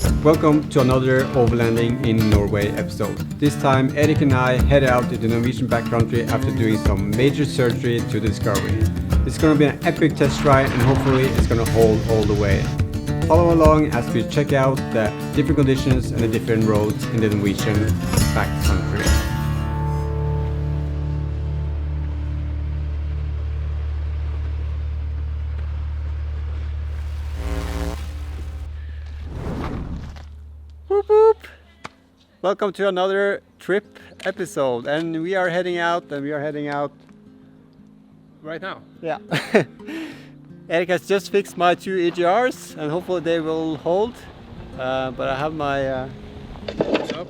Welcome to another Overlanding in Norway episode. This time Erik and I head out to the Norwegian backcountry after doing some major surgery to the discovery. It's going to be an epic test ride and hopefully it's going to hold all the way. Follow along as we check out the different conditions and the different roads in the Norwegian backcountry. Whoop whoop. Welcome to another trip episode, and we are heading out right now. Yeah. Erik has just fixed my two EGRs and hopefully they will hold, but I have my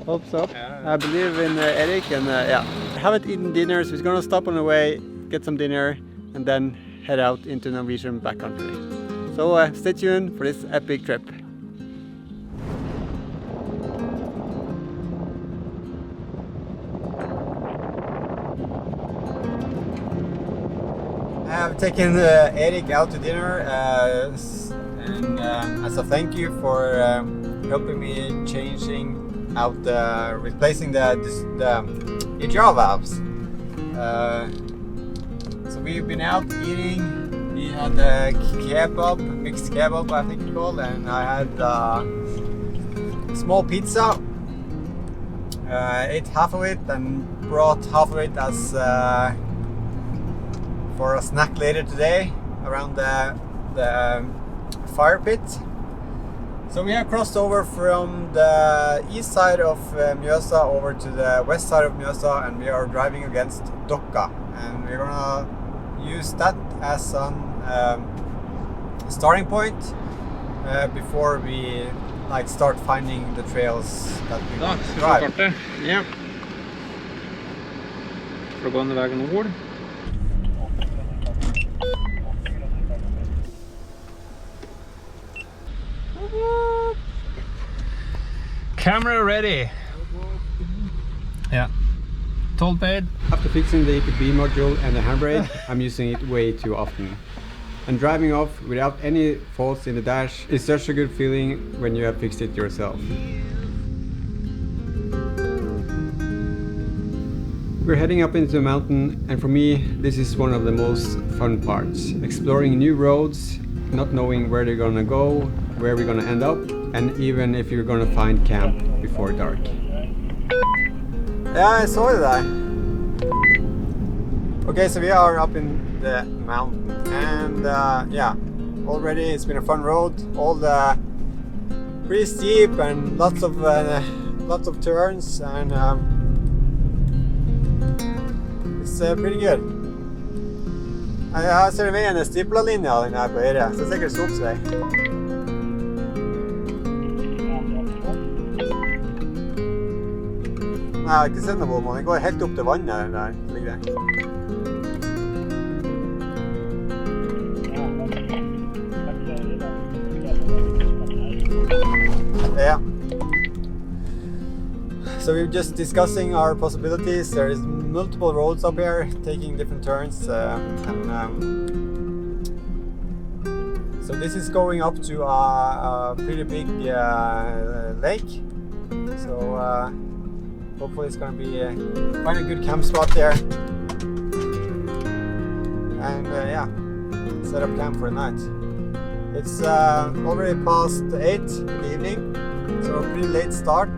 hopes up. Yeah. I believe in Erik, and yeah, I haven't eaten dinner, so we're gonna stop on the way, get some dinner and then head out into Norwegian backcountry. So stay tuned for this epic trip. I've taken Erik out to dinner and as a thank you for helping me changing out replacing the EGR valves. So we've been out eating. We had a kebab, mixed kebab I think it's called, and I had a small pizza. Ate half of it and brought half of it as for a snack later today around the fire pit. So we have crossed over from the east side of Mjøsa over to the west side of Mjøsa, and we are driving against Dokka, and we're gonna use that as a starting point before we start finding the trails that we want to drive. Yeah. For å gå den veien nord. Camera ready. Yeah. Toll paid. After fixing the EPB module and the handbrake, I'm using it way too often. And driving off without any faults in the dash is such a good feeling when you have fixed it yourself. We're heading up into the mountain, and for me this is one of the most fun parts. Exploring new roads, not knowing where they're gonna go, where we're gonna end up, and even if you're gonna find camp before dark. Yeah, I saw that. Okay, so we are up in the mountain, and yeah, already it's been a fun road. All the pretty steep and lots of turns, and it's pretty good. Jeg ser veien stipla linja den her på høyre, så det er sikkert skogsvei. Nei, jeg har ikke sett noe på den. Den går helt opp til vannet, den der. Ligger det. Yeah. So we're just discussing our possibilities. There is multiple roads up here, taking different turns, so this is going up to a pretty big lake. So hopefully it's going to be find a good camp spot there, and yeah, set up camp for the night. It's already past 8 in the evening, so a pretty late start.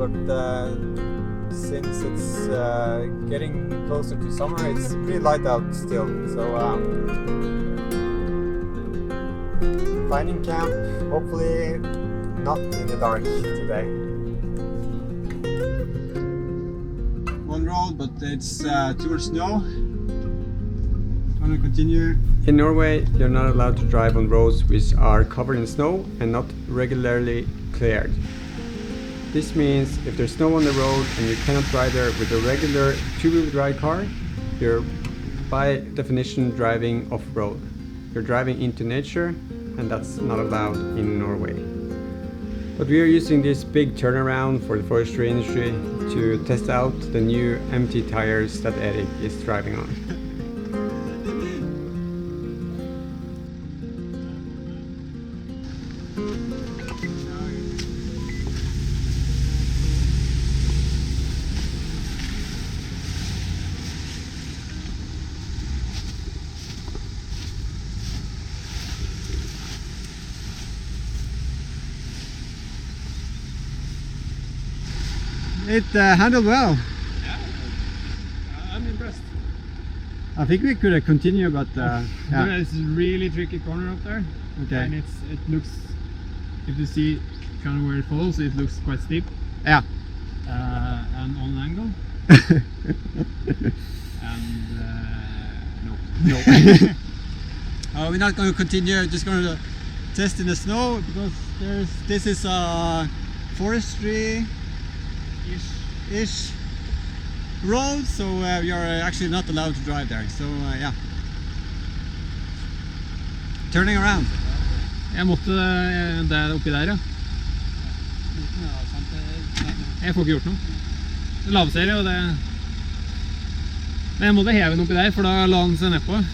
But since it's getting closer to summer, it's pretty light out still. So finding camp, hopefully not in the dark today. One road, but it's too much snow. Gonna continue. In Norway, you're not allowed to drive on roads which are covered in snow and not regularly cleared. This means if there's snow on the road and you cannot ride there with a regular two-wheel drive car, you're by definition driving off-road. You're driving into nature, and that's not allowed in Norway. But we are using this big turnaround for the forestry industry to test out the new empty tires that Erik is driving on. It handled well. Yeah, I'm impressed. I think we could continue, but yeah. There's a really tricky corner up there. Okay. And it looks, if you see kind of where it falls, it looks quite steep. Yeah. And on an angle. And no. We're not going to continue, just going to test in the snow because this is a forestry-ish road, so we are actually not allowed to drive there. So yeah. Turning around. Jeg måtte der oppi der, ja. Jeg får ikke gjort noe. Det lavserie, og det... Men jeg måtte heve den oppi der, for da la den seg nedpå.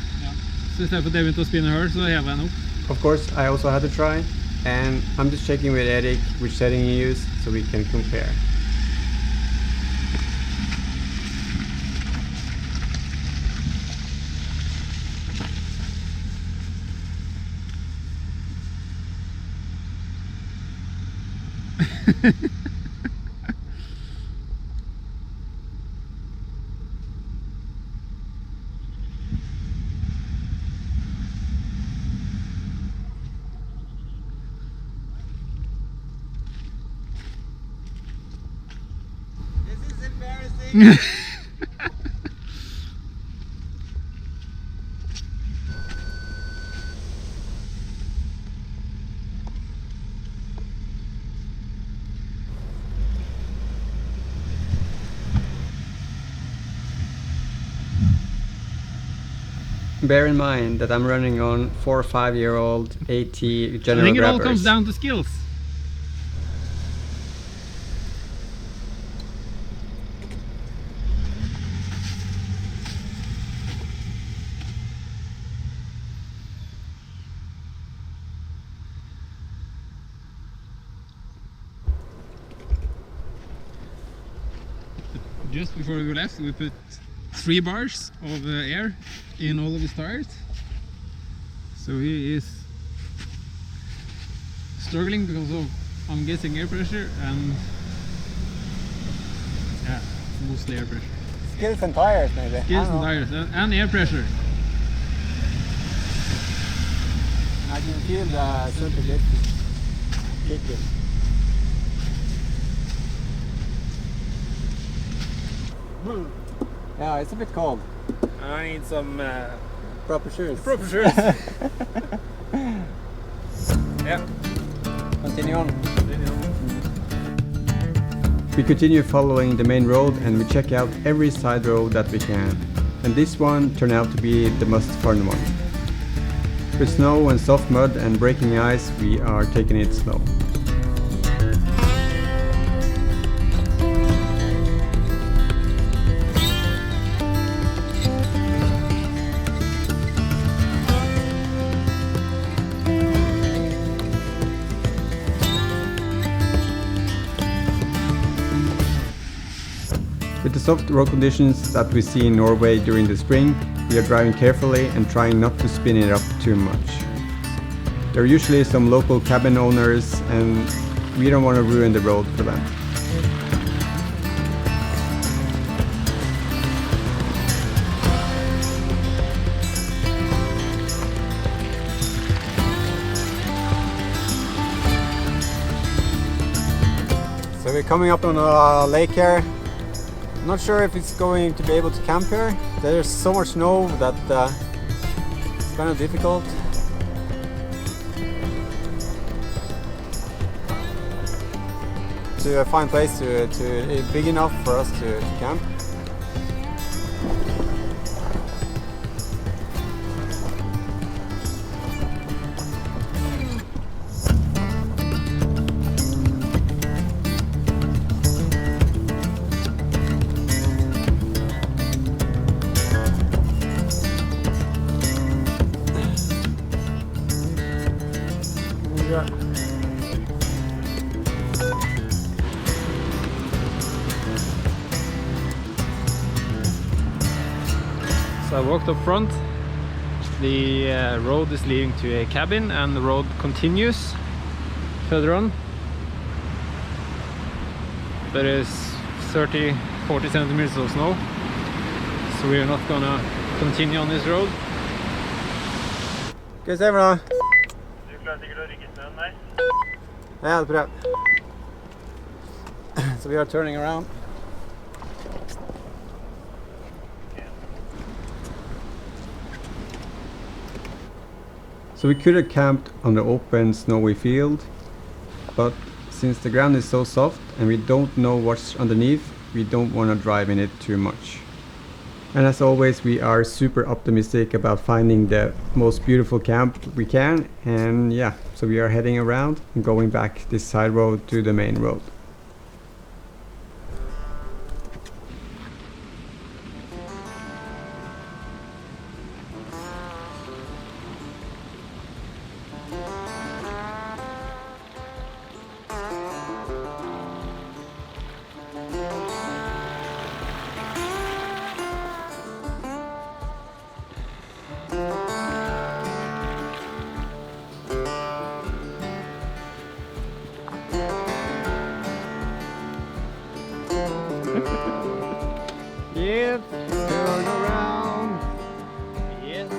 Så I stedet for at jeg begynte å spinne høl, så hever jeg den opp. Of course, I also had to try, and I'm just checking with Erik which setting he used so we can compare. This is embarrassing. Bear in mind that I'm running on 4 or 5-year-old AT general I think it all grabbers. comes down to skills. Just before we left, we put 3 bars of air in all of his tires. So he is struggling because of, I'm guessing, air pressure and yeah, mostly air pressure. Skills and tires, maybe. Skills and tires and air pressure. I can feel the circuit kicking. Yeah, it's a bit cold. I need some Proper shoes. proper shoes. Yeah. Continue on. We continue following the main road and we check out every side road that we can. And this one turned out to be the most fun one. With snow and soft mud and breaking ice, we are taking it slow. With the soft road conditions that we see in Norway during the spring, we are driving carefully and trying not to spin it up too much. There are usually some local cabin owners and we don't want to ruin the road for them. So we're coming up on a lake here. I'm not sure if it's going to be able to camp here. There's so much snow that it's kind of difficult. To find a place to big enough for us to camp. So I walked up front. The road is leading to a cabin and the road continues further on. But it's 30-40 centimeters of snow, so we are not gonna continue on this road. Skal vi se for da? Du klarer sikkert å rygge snøen der. Ja, det prøver. So we are turning around. So we could have camped on the open snowy field, but since the ground is so soft and we don't know what's underneath, we don't want to drive in it too much. And as always, we are super optimistic about finding the most beautiful camp we can, and yeah, so we are heading around and going back this side road to the main road. Yep, turn around. Yes.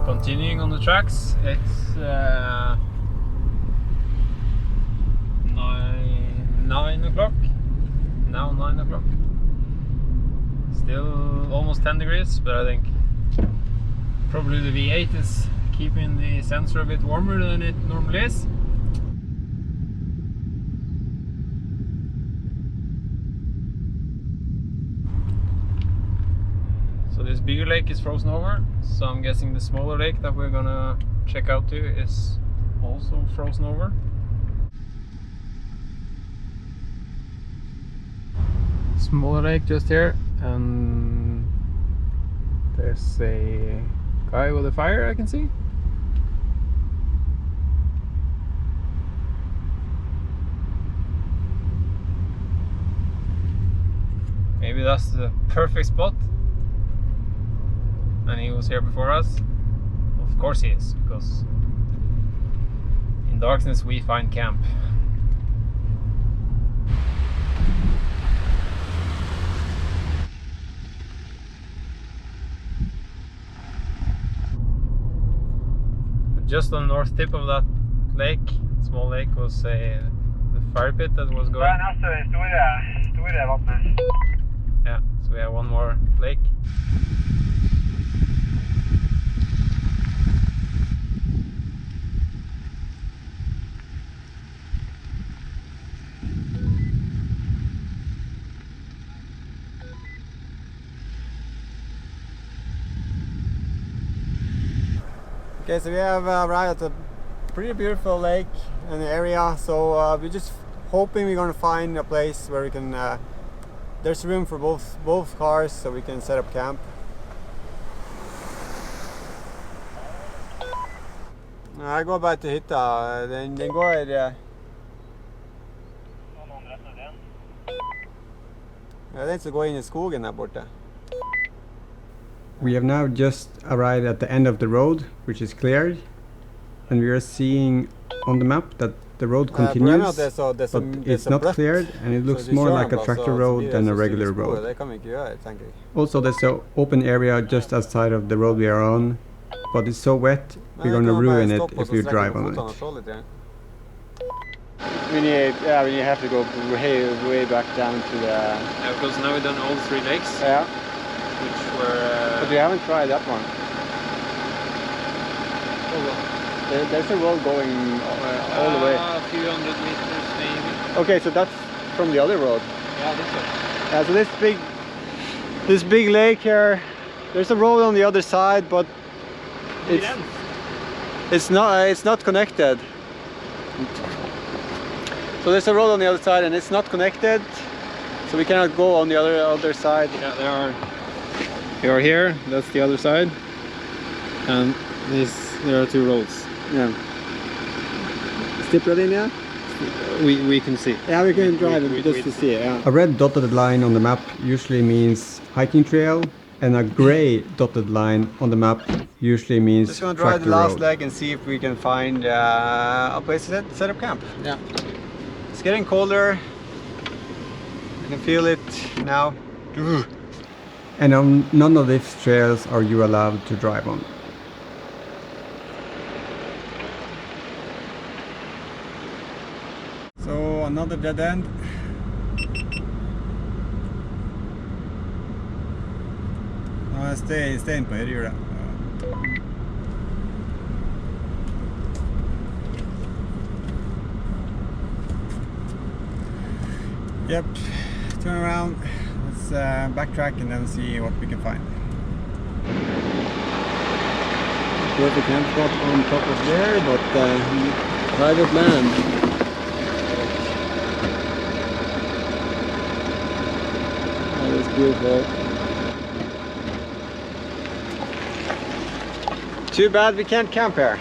Continuing on the tracks, it's 9 o'clock. Now 9 o'clock. Still almost 10 degrees, but I think probably the V8 is keeping the sensor a bit warmer than it normally is. So this bigger lake is frozen over, so I'm guessing the smaller lake that we're gonna check out to is also frozen over. Smaller lake just here, and there's a guy with a fire I can see. Maybe that's the perfect spot. And he was here before us. Of course he is, because in darkness we find camp. just on the north tip of that lake, small lake, was the fire pit that was going. Store vattnet. Yeah, so we have one more lake. Okay, so we have arrived at a pretty beautiful lake and area, so we're just hoping we're gonna find a place where we can there's room for both cars, so we can set up camp. Jeg går bare til hytta. Den går den som går inn I skogen der borte. We have now just arrived at the end of the road, which is cleared, and we are seeing on the map that the road continues, but it's not cleared, and it looks more like a tractor road than a regular road. Also, there's an open area just outside of the road we are on, but it's so wet, we're gonna ruin it if we drive on it. When you have to go way back down to the... Yeah, because now we've done all 3 lakes. Yeah. Which were... But you haven't tried that one. Oh, well. There's a road going all the way. A few hundred meters maybe. Okay, so that's from the other road. Yeah, this one. Yeah, so this big lake here, there's a road on the other side, but it's not connected. So there's a road on the other side and it's not connected, so we cannot go on the other side. Yeah, they are here, that's the other side, and there are 2 roads. Yeah. Step right in, yeah? We can see. Yeah, we can drive it just to see it, yeah. A red dotted line on the map usually means hiking trail, and a grey dotted line on the map usually means just gonna drive the last leg and see if we can find a place to set up camp. Yeah. It's getting colder. I can feel it now. And on none of these trails are you allowed to drive on. So another dead end. Stay in på høyrehjulet. Yep, turn around, let's backtrack and then see what we can find. Perfect camp spot on top of there, but private land. That is beautiful. Too bad we can't camp here.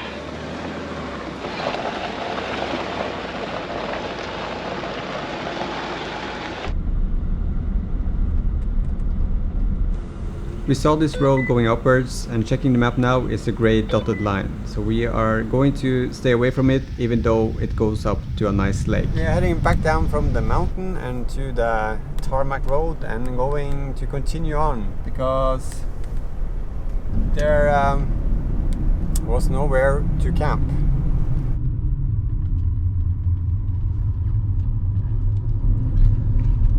We saw this road going upwards, and checking the map now is a grey dotted line. So we are going to stay away from it, even though it goes up to a nice lake. We are heading back down from the mountain and to the tarmac road and going to continue on because there was nowhere to camp.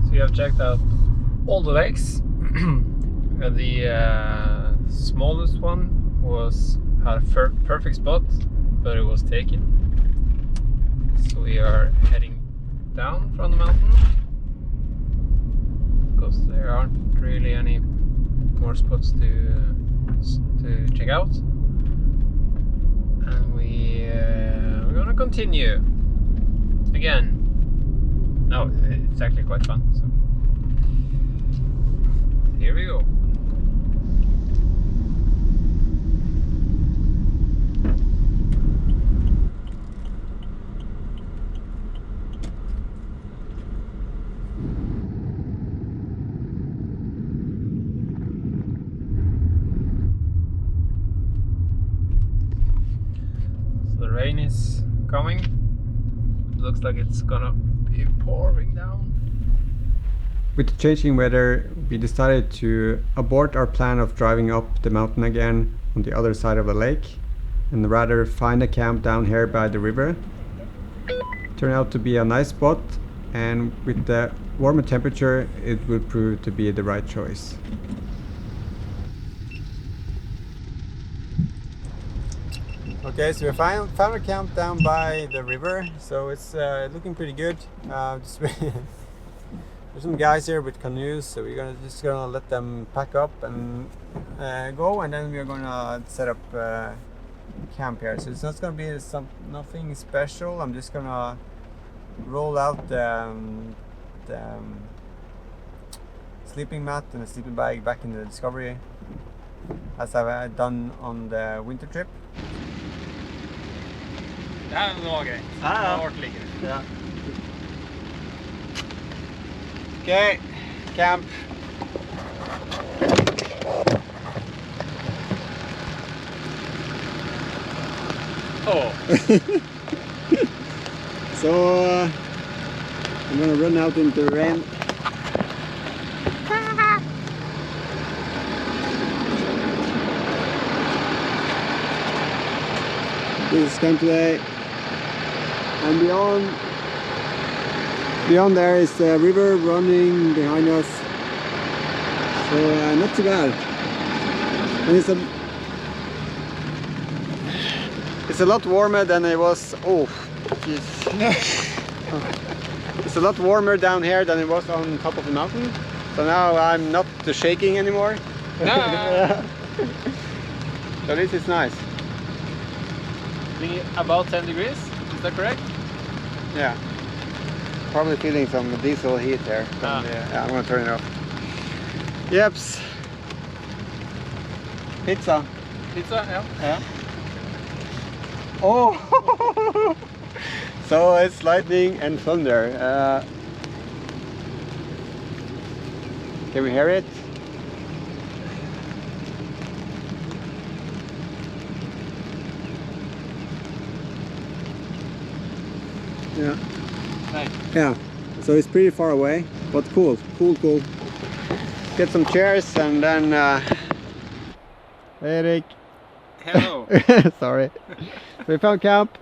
So you have checked out all the lakes. The smallest one had a perfect spot, but it was taken. So we are heading down from the mountain because there aren't really any more spots to check out. And we're gonna continue again. No, it's actually quite fun. So here we go. So the rain is coming. It looks like it's gonna be pouring down. With the changing weather, we decided to abort our plan of driving up the mountain again on the other side of the lake and rather find a camp down here by the river. Turned out to be a nice spot, and with the warmer temperature it will prove to be the right choice. Okay, so we found a camp down by the river, so it's looking pretty good. There's some guys here with canoes, so we're just gonna let them pack up and go, and then we're gonna set up camp here. So it's not gonna be nothing special. I'm just gonna roll out the sleeping mat and the sleeping bag back in the Discovery, as I've done on the winter trip. Det här var grejt. Vart ligger det? Ja. Okay, camp. Oh. So I'm gonna run out into the rain. This is camp today, and beyond there is the river running behind us, so not too bad. And it's a lot warmer than it was. Oh, jeez. It's a lot warmer down here than it was on top of the mountain. So now I'm not shaking anymore. No. So this is nice. About 10 degrees, is that correct? Yeah. Probably feeling some diesel heat there. Yeah, I'm gonna turn it off. Yeps. Pizza. Pizza, yeah. Yeah. Oh! So it's lightning and thunder. Can we hear it? Yeah. Nice. Yeah. So it's pretty far away, but cool. Get some chairs and then Erik. Hello. Sorry. We found camp.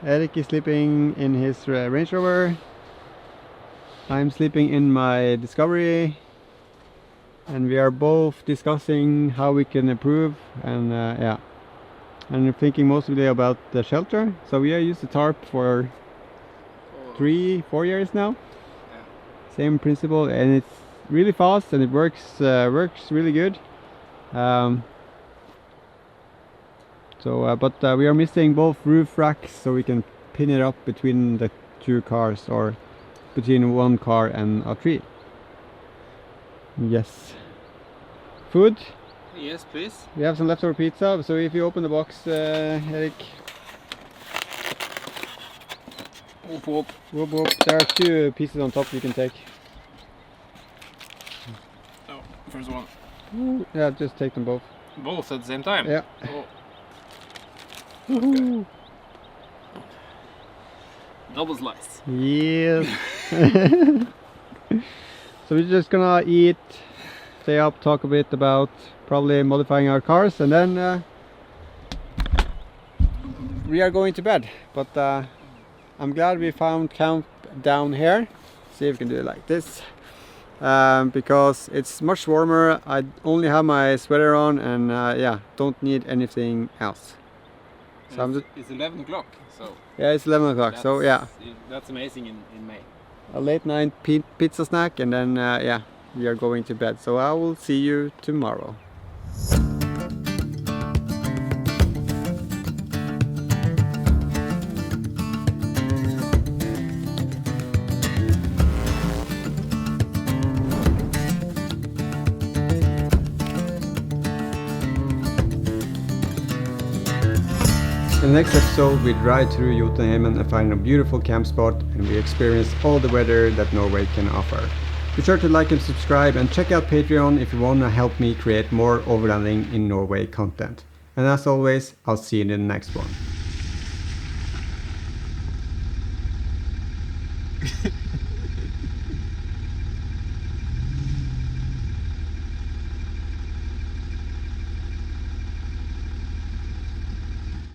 Erik is sleeping in his Range Rover. I'm sleeping in my Discovery, and we are both discussing how we can improve, and yeah, and thinking mostly about the shelter. So we have used the tarp for 3-4 years now. Yeah. Same principle, and it's really fast and it works really good. But we are missing both roof racks, so we can pin it up between the two cars, or between one car and a tree. Yes. Food. Yes, please. We have some leftover pizza, so if you open the box, Erik. Whoop, whoop. Whoop, whoop. There are 2 pieces on top you can take. Oh, first one. Yeah, just take them both. Both at the same time? Yeah. Oh. Okay. Double slice. Yes. So we're just gonna eat, stay up, talk a bit about probably modifying our cars, and then we are going to bed. But I'm glad we found camp down here. See if we can do it like this, because it's much warmer. I only have my sweater on, and yeah, don't need anything else. So it's 11 o'clock, so... Yeah, it's 11 o'clock, so yeah. That's amazing in May. A late night pizza snack, and then yeah, we are going to bed. So I will see you tomorrow. In the next episode, we drive through Jotunheimen and find a beautiful camp spot, and we experience all the weather that Norway can offer. Be sure to like and subscribe, and check out Patreon if you want to help me create more overlanding in Norway content. And as always, I'll see you in the next one.